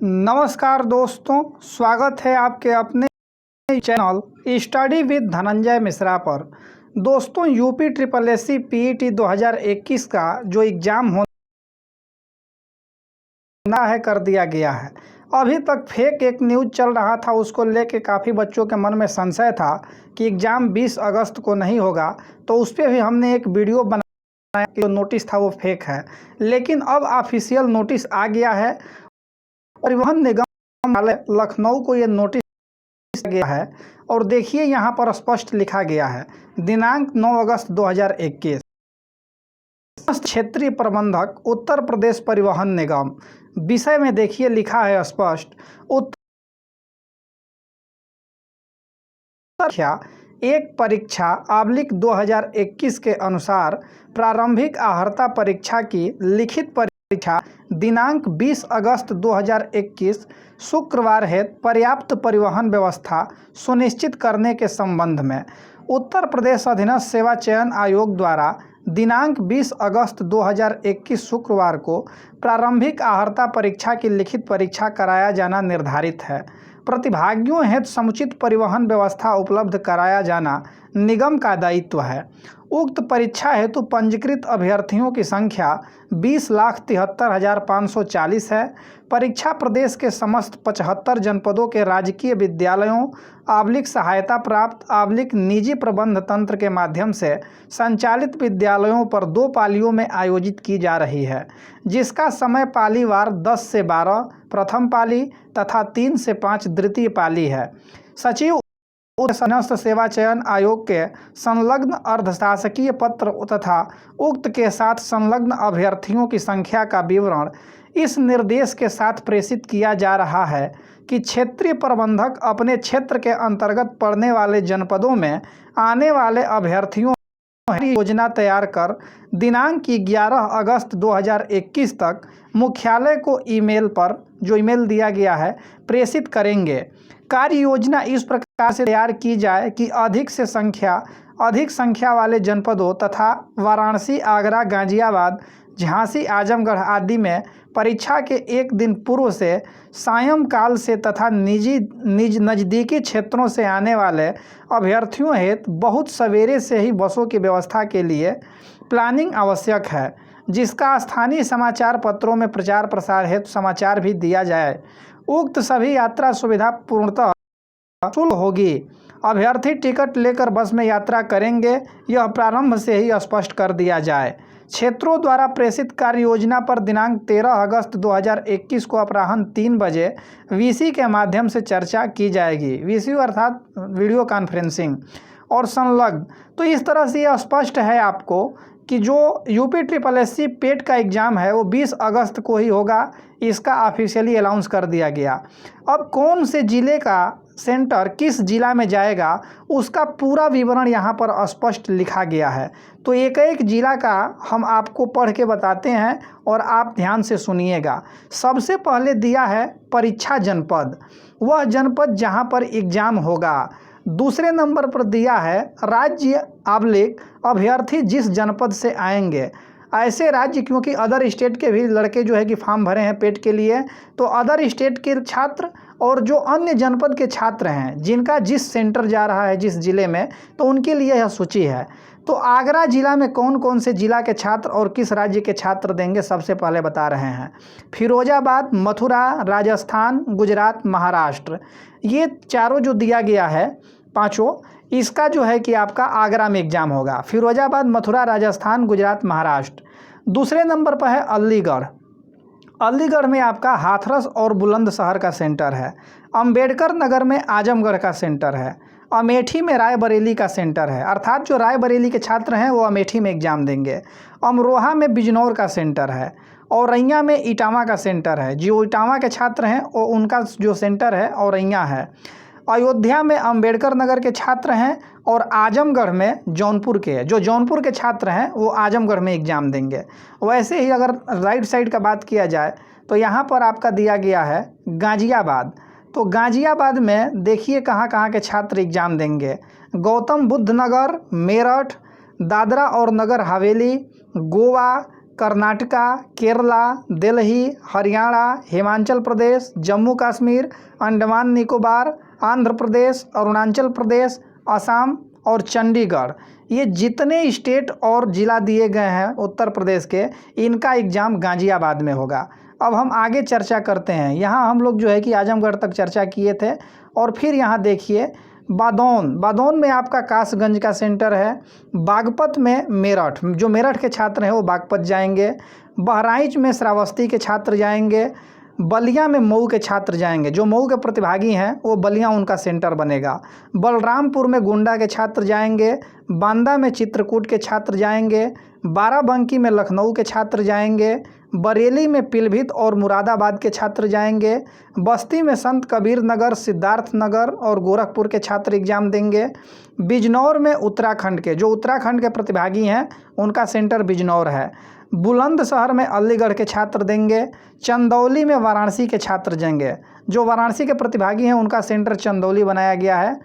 नमस्कार दोस्तों, स्वागत है आपके अपने channel study with Dhananjay Mishra पर। दोस्तों, यूपी ट्रिपल एससी पीईटी 2021 का जो एग्ज़ाम होना है कर दिया गया है। अभी तक फेक एक न्यूज़ चल रहा था, उसको लेके काफ़ी बच्चों के मन में संशय था कि एग्ज़ाम 20 अगस्त को नहीं होगा, तो उस पर भी हमने एक वीडियो बनाया कि जो नोटिस था वो फेक है। लेकिन अब ऑफिशियल नोटिस आ गया है। परिवहन निगम लखनऊ को ये नोटिस गया है और देखिए यहाँ पर स्पष्ट लिखा गया है दिनांक 9 अगस्त 2021। क्षेत्रीय प्रबंधक उत्तर प्रदेश परिवहन निगम। विषय में देखिए लिखा है स्पष्ट एक परीक्षा /2021 के अनुसार प्रारंभिक अर्हता परीक्षा की लिखित परीक्षा दिनांक 20 अगस्त 2021 शुक्रवार हेतु पर्याप्त परिवहन व्यवस्था सुनिश्चित करने के संबंध में उत्तर प्रदेश अधीनस्थ सेवा चयन आयोग द्वारा दिनांक 20 अगस्त 2021 शुक्रवार को प्रारंभिक अर्हता परीक्षा की लिखित परीक्षा कराया जाना निर्धारित है। प्रतिभागियों हेतु समुचित परिवहन व्यवस्था उपलब्ध कराया जाना निगम का दायित्व है। उक्त परीक्षा हेतु पंजीकृत अभ्यर्थियों की संख्या 20,73,540 है। परीक्षा प्रदेश के समस्त 75 जनपदों के राजकीय विद्यालयों सहायता प्राप्त निजी प्रबंध तंत्र के माध्यम से संचालित विद्यालयों पर 2 पालियों में आयोजित की जा रही है, जिसका समय पालीवार 10 से 12 प्रथम पाली तथा 3 से 5 द्वितीय पाली है। सचिव अधीनस्थ सेवा चयन आयोग के संलग्न अर्धशासकीय पत्र तथा उक्त के साथ संलग्न अभ्यर्थियों की संख्या का विवरण इस निर्देश के साथ प्रेषित किया जा रहा है कि क्षेत्रीय प्रबंधक अपने क्षेत्र के अंतर्गत पड़ने वाले जनपदों में आने वाले अभ्यर्थियों की योजना तैयार कर दिनांक 11 अगस्त 2021 तक मुख्यालय को ईमेल पर जो ईमेल दिया गया है प्रेषित करेंगे। कार्य योजना इस प्रकार से तैयार की जाए कि अधिक संख्या वाले जनपदों तथा वाराणसी, आगरा, गाजियाबाद, झांसी, आजमगढ़ आदि में परीक्षा के एक दिन पूर्व से सायंकाल से तथा नज़दीकी क्षेत्रों से आने वाले अभ्यर्थियों हेतु बहुत सवेरे से ही बसों की व्यवस्था के लिए प्लानिंग आवश्यक है, जिसका स्थानीय समाचार पत्रों में प्रचार प्रसार हेतु समाचार भी दिया जाए। उक्त सभी यात्रा सुविधा पूर्णतः शुल्क होगी। अभ्यर्थी टिकट लेकर बस में यात्रा करेंगे, यह प्रारंभ से ही स्पष्ट कर दिया जाए। क्षेत्रों द्वारा प्रेषित कार्य योजना पर दिनांक 13 अगस्त 2021 को अपराह्न 3 बजे वीसी के माध्यम से चर्चा की जाएगी। वीसी अर्थात वीडियो कॉन्फ्रेंसिंग और संलग्न। तो इस तरह से यह स्पष्ट है आपको कि जो यूपी ट्रिपल एससी पेट का एग्ज़ाम है वो 20 अगस्त को ही होगा, इसका ऑफिशियली अनाउंस कर दिया गया। अब कौन से ज़िले का सेंटर किस ज़िला में जाएगा उसका पूरा विवरण यहाँ पर स्पष्ट लिखा गया है। तो एक एक ज़िला का हम आपको पढ़ के बताते हैं और आप ध्यान से सुनिएगा। सबसे पहले दिया है परीक्षा जनपद, वह जनपद जहाँ पर एग्ज़ाम होगा। दूसरे नंबर पर दिया है राज्य अभ्यर्थी जिस जनपद से आएंगे। ऐसे राज्य, क्योंकि अदर स्टेट के भी लड़के जो है कि फॉर्म भरे हैं पेट के लिए, तो अदर स्टेट के छात्र और जो अन्य जनपद के छात्र हैं जिनका जिस सेंटर जा रहा है जिस ज़िले में, तो उनके लिए यह सूची है। तो आगरा ज़िला में कौन कौन से ज़िला के छात्र और किस राज्य के छात्र देंगे सबसे पहले बता रहे हैं। फिरोजाबाद, मथुरा, राजस्थान, गुजरात, महाराष्ट्र, ये चारों जो दिया गया है पाँचों, इसका जो है कि आपका आगरा में एग्ज़ाम होगा। फिरोजाबाद, मथुरा, राजस्थान, गुजरात, महाराष्ट्र। दूसरे नंबर पर है अलीगढ़ में आपका हाथरस और बुलंदशहर का सेंटर है। अंबेडकर नगर में आजमगढ़ का सेंटर है। अमेठी में रायबरेली का सेंटर है, अर्थात जो रायबरेली के छात्र हैं वो अमेठी में एग्ज़ाम देंगे। अमरोहा में बिजनौर का सेंटर है। औरैया में इटावा का सेंटर है, जो इटावा के छात्र हैं वो उनका जो सेंटर है औरैया है। अयोध्या में अंबेडकर नगर के छात्र हैं और आजमगढ़ में जौनपुर के छात्र हैं वो आजमगढ़ में एग्ज़ाम देंगे। वैसे ही अगर राइट साइड का बात किया जाए तो यहाँ पर आपका दिया गया है गाज़ियाबाद। तो गाज़ियाबाद में देखिए कहाँ कहाँ के छात्र एग्ज़ाम देंगे। गौतम बुद्ध नगर, मेरठ, दादरा और नगर हवेली, गोवा, कर्नाटका, केरला, दिल्ली, हरियाणा, हिमाचल प्रदेश, जम्मू कश्मीर, अंडमान निकोबार, आंध्र प्रदेश, अरुणाचल प्रदेश, असम और चंडीगढ़, ये जितने स्टेट और ज़िला दिए गए हैं उत्तर प्रदेश के, इनका एग्ज़ाम गाज़ियाबाद में होगा। अब हम आगे चर्चा करते हैं। यहाँ हम लोग जो है कि आजमगढ़ तक चर्चा किए थे, और फिर यहाँ देखिए बादौन में आपका कासगंज का सेंटर है। बागपत में मेरठ, जो मेरठ के छात्र हैं वो बागपत जाएंगे। बहराइच में श्रावस्ती के छात्र जाएंगे। बलिया में मऊ के छात्र जाएंगे, जो मऊ के प्रतिभागी हैं वो बलिया उनका सेंटर बनेगा। बलरामपुर में गोंडा के छात्र जाएंगे। बांदा में चित्रकूट के छात्र जाएंगे। बाराबंकी में लखनऊ के छात्र जाएंगे। बरेली में पीलीभीत और मुरादाबाद के छात्र जाएंगे। बस्ती में संत कबीर नगर, सिद्धार्थ नगर और गोरखपुर के छात्र एग्जाम देंगे। बिजनौर में उत्तराखंड के, जो उत्तराखंड के प्रतिभागी हैं उनका सेंटर बिजनौर है। बुलंदशहर में अलीगढ़ के छात्र देंगे। चंदौली में वाराणसी के छात्र जाएंगे, जो वाराणसी के प्रतिभागी हैं उनका सेंटर चंदौली बनाया गया है।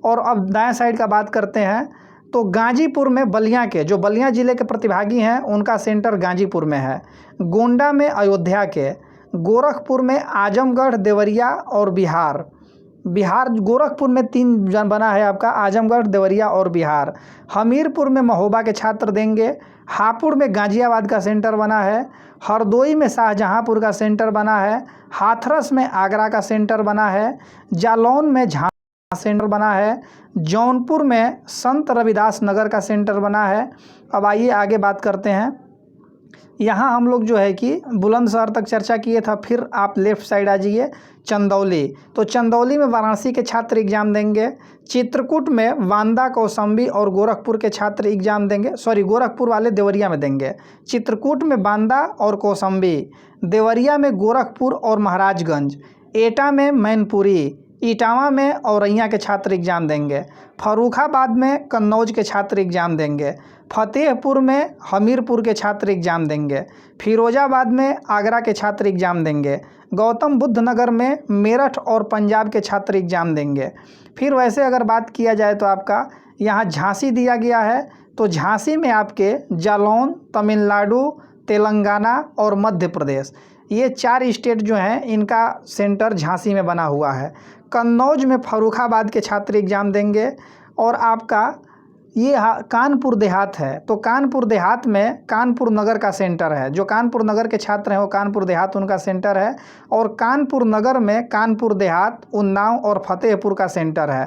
और अब दाएं साइड का बात करते हैं तो गाजीपुर में बलिया के, जो बलिया ज़िले के प्रतिभागी हैं उनका सेंटर गाजीपुर में है। गोंडा में अयोध्या के, गोरखपुर में आजमगढ़, देवरिया और बिहार। गोरखपुर में 3 बना है आपका, आजमगढ़, देवरिया और बिहार। हमीरपुर में महोबा के छात्र देंगे। हापुड़ में गाज़ियाबाद का सेंटर बना है। हरदोई में शाहजहांपुर का सेंटर बना है। हाथरस में आगरा का सेंटर बना है। जालौन में सेंटर बना है। जौनपुर में संत रविदास नगर का सेंटर बना है। अब आइए आगे बात करते हैं। यहाँ हम लोग जो है कि बुलंदशहर तक चर्चा किए था, फिर आप लेफ़्ट साइड आ जाइए चंदौली। तो चंदौली में वाराणसी के छात्र एग्जाम देंगे। चित्रकूट में बांदा, कौशाम्बी और गोरखपुर के छात्र एग्जाम देंगे। गोरखपुर वाले देवरिया में देंगे। चित्रकूट में बांदा और कौशाम्बी, देवरिया में गोरखपुर और महाराजगंज, एटा में मैनपुरी, इटावा में औरैया के छात्र एग्जाम देंगे। फर्रुखाबाद में कन्नौज के छात्र एग्जाम देंगे। फतेहपुर में हमीरपुर के छात्र एग्जाम देंगे। फिरोजाबाद में आगरा के छात्र एग्जाम देंगे। गौतम बुद्ध नगर में मेरठ और पंजाब के छात्र एग्जाम देंगे। फिर वैसे अगर बात किया जाए तो आपका यहाँ झांसी दिया गया है, तो झांसी में आपके जालौन, तमिलनाडु, तेलंगाना और मध्य प्रदेश, ये 4 स्टेट जो हैं इनका सेंटर झांसी में बना हुआ है। कन्नौज में फर्रुखाबाद के छात्र एग्जाम देंगे। और आपका ये कानपुर देहात है, तो कानपुर देहात में कानपुर नगर का सेंटर है। जो कानपुर नगर के छात्र हैं वो कानपुर देहात उनका सेंटर है। और कानपुर नगर में कानपुर देहात, उन्नाव और फतेहपुर का सेंटर है।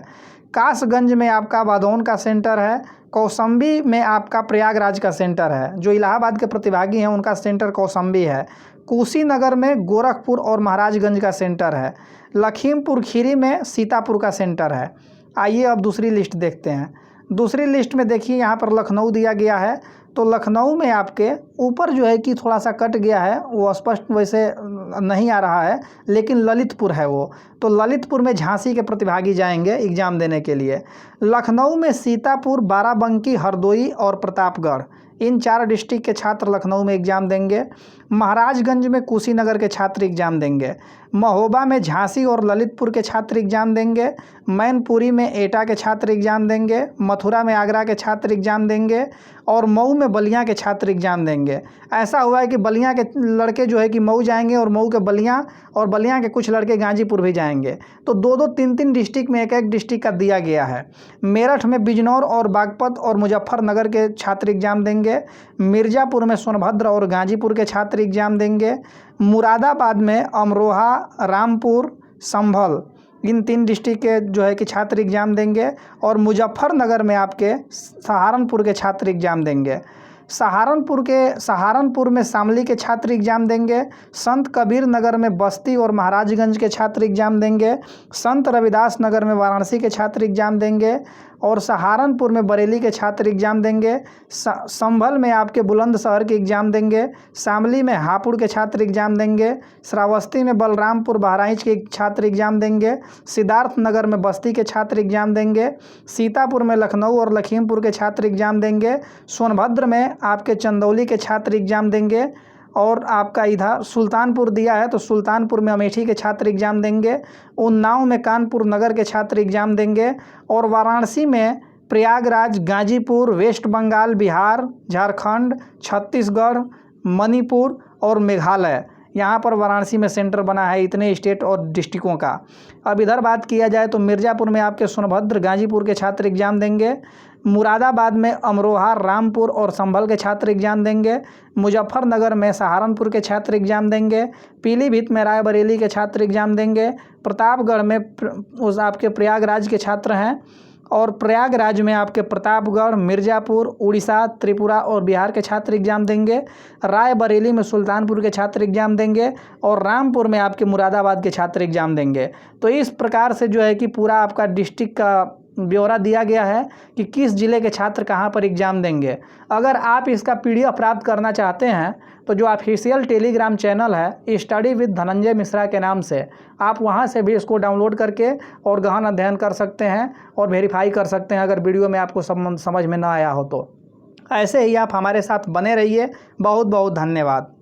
कासगंज में आपका बादौन का सेंटर है। कौशाम्बी में आपका प्रयागराज का सेंटर है। जो इलाहाबाद के प्रतिभागी हैं उनका सेंटर कौशाम्बी है। कुशीनगर में गोरखपुर और महाराजगंज का सेंटर है। लखीमपुर खीरी में सीतापुर का सेंटर है। आइए अब दूसरी लिस्ट देखते हैं। दूसरी लिस्ट में देखिए यहाँ पर लखनऊ दिया गया है, तो लखनऊ में आपके ऊपर जो है कि थोड़ा सा कट गया है, वो स्पष्ट वैसे नहीं आ रहा है, लेकिन ललितपुर है वो। तो ललितपुर में झांसी के प्रतिभागी जाएंगे एग्ज़ाम देने के लिए। लखनऊ में सीतापुर, बाराबंकी, हरदोई और प्रतापगढ़, इन 4 डिस्ट्रिक्ट के छात्र लखनऊ में एग्ज़ाम देंगे। महाराजगंज में कुशीनगर के छात्र एग्ज़ाम देंगे। महोबा में झांसी और ललितपुर के छात्र एग्ज़ाम देंगे। मैनपुरी में एटा के छात्र एग्ज़ाम देंगे। मथुरा में आगरा के छात्र एग्ज़ाम देंगे। और मऊ में बलिया के छात्र एग्ज़ाम देंगे। ऐसा हुआ है कि बलिया के लड़के जो है कि मऊ जाएंगे, और मऊ के बलिया, और बलिया के कुछ लड़के गाजीपुर भी जाएंगे। तो 2-2, 3-3 डिस्ट्रिक्ट में एक डिस्ट्रिक्ट का दिया गया है। मेरठ में बिजनौर और बागपत और मुजफ्फरनगर के छात्र एग्ज़ाम देंगे। मिर्ज़ापुर में सोनभद्र और गाजीपुर के छात्र एग्ज़ाम देंगे। मुरादाबाद में अमरोहा, रामपुर, संभल, इन 3 डिस्ट्रिक्ट के जो है कि छात्र एग्ज़ाम देंगे। और मुजफ्फरनगर में आपके सहारनपुर के छात्र एग्ज़ाम देंगे। सहारनपुर में शामली के छात्र एग्ज़ाम देंगे। संत कबीर नगर में बस्ती और महाराजगंज के छात्र एग्ज़ाम देंगे। संत रविदास नगर में वाराणसी के छात्र एग्ज़ाम देंगे। और सहारनपुर में बरेली के छात्र एग्ज़ाम देंगे। संभल में आपके बुलंदशहर के एग्ज़ाम देंगे। शामली में हापुड़ के छात्र एग्ज़ाम देंगे। श्रावस्ती में बलरामपुर, बहराइच के छात्र एग्ज़ाम देंगे। सिद्धार्थ नगर में बस्ती के छात्र एग्ज़ाम देंगे। सीतापुर में लखनऊ और लखीमपुर के छात्र एग्ज़ाम देंगे। सोनभद्र में आपके चंदौली के छात्र एग्ज़ाम देंगे। और आपका इधर सुल्तानपुर दिया है, तो सुल्तानपुर में अमेठी के छात्र एग्ज़ाम देंगे। उन्नाव में कानपुर नगर के छात्र एग्ज़ाम देंगे। और वाराणसी में प्रयागराज, गाजीपुर, वेस्ट बंगाल, बिहार, झारखंड, छत्तीसगढ़ मणिपुर और मेघालय। यहाँ पर वाराणसी में सेंटर बना है इतने स्टेट और डिस्ट्रिक्टों का। अब इधर बात किया जाए तो मिर्ज़ापुर में आपके सोनभद्र गाजीपुर के छात्र एग्जाम देंगे। मुरादाबाद में अमरोहा, रामपुर और संभल के छात्र एग्जाम देंगे। मुजफ्फरनगर में सहारनपुर के छात्र एग्जाम देंगे। पीलीभीत में रायबरेली के छात्र एग्जाम देंगे। प्रतापगढ़ में उस आपके प्रयागराज के छात्र हैं, और प्रयागराज में आपके प्रतापगढ़, मिर्ज़ापुर, उड़ीसा, त्रिपुरा और बिहार के छात्र एग्जाम देंगे। रायबरेली में सुल्तानपुर के छात्र एग्जाम देंगे, और रामपुर में आपके मुरादाबाद के छात्र एग्जाम देंगे। तो इस प्रकार से जो है कि पूरा आपका डिस्ट्रिक्ट का ब्यौरा दिया गया है कि किस ज़िले के छात्र कहाँ पर एग्ज़ाम देंगे। अगर आप इसका PDF प्राप्त करना चाहते हैं तो जो ऑफिशियल टेलीग्राम चैनल है स्टडी विद धनंजय मिश्रा के नाम से, आप वहां से भी इसको डाउनलोड करके और गहन अध्ययन कर सकते हैं और वेरीफाई कर सकते हैं अगर वीडियो में आपको समझ में ना आया हो तो। ऐसे ही आप हमारे साथ बने रहिए। बहुत बहुत धन्यवाद।